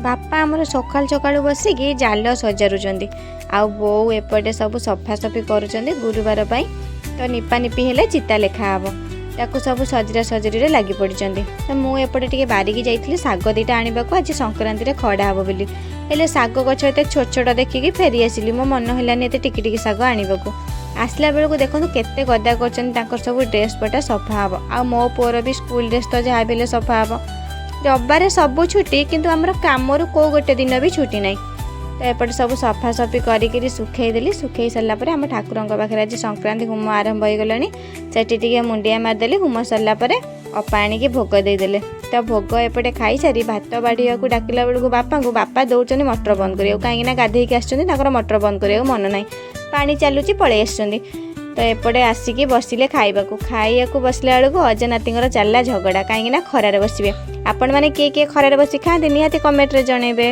बापा आमर सकाल सकाल बसिकी जाल सजारुचंदी आउ बो एपटे सब सफासफी करुचंदी गुरुवार पाई तो निपा निपी हेले चिता लेखा हबो ताकू सब सजरा सजरी लगी पड़चंदी। तो मु एपटे टिके बारिकी जाइथिली साग दीटा आनिबाकू आज संक्रांति रे खड़ा हबो बोली हेले साग गछ एते छोट छोट देखिकी फेरी आसिली मो मन हेलानी एते टिकी टिकी साग आनिबाकू आसला बेलू देखो केते गदा कर सब ड्रेस पटा सफा हबो आ मो पुअर भी स्कूल ड्रेस तो जहाँ भी सफा हबो रविवार सब छुट्टी किंतु आमर कामरू को गोटे दिन भी छुट्टी ना तो एपटे सब सफासफी करी सुखईदेली सुखई सारापर आम ठाकुर पाखे आज संक्रांति होम आरंभ हो गलानी से मुंडिया मारदेली होम सरलापर अपा आणिकी भोग देदेले तो भोग एपटे खाई सारी भात बाढ़िया को डाकिला बेलू बापा दौरान मटर बंद करिया कहीं गाधेक आसर मटर बंद करिया मन ना पानी चलुची पलि आस तो एपटे आसिकी बसिले खाइबा बसला बेलू अजनाती चलला झगड़ा कहीं खरार बसवे आपण मैंने किए किए खरार बसी खाते निहाती कमेंट रे जणेबे।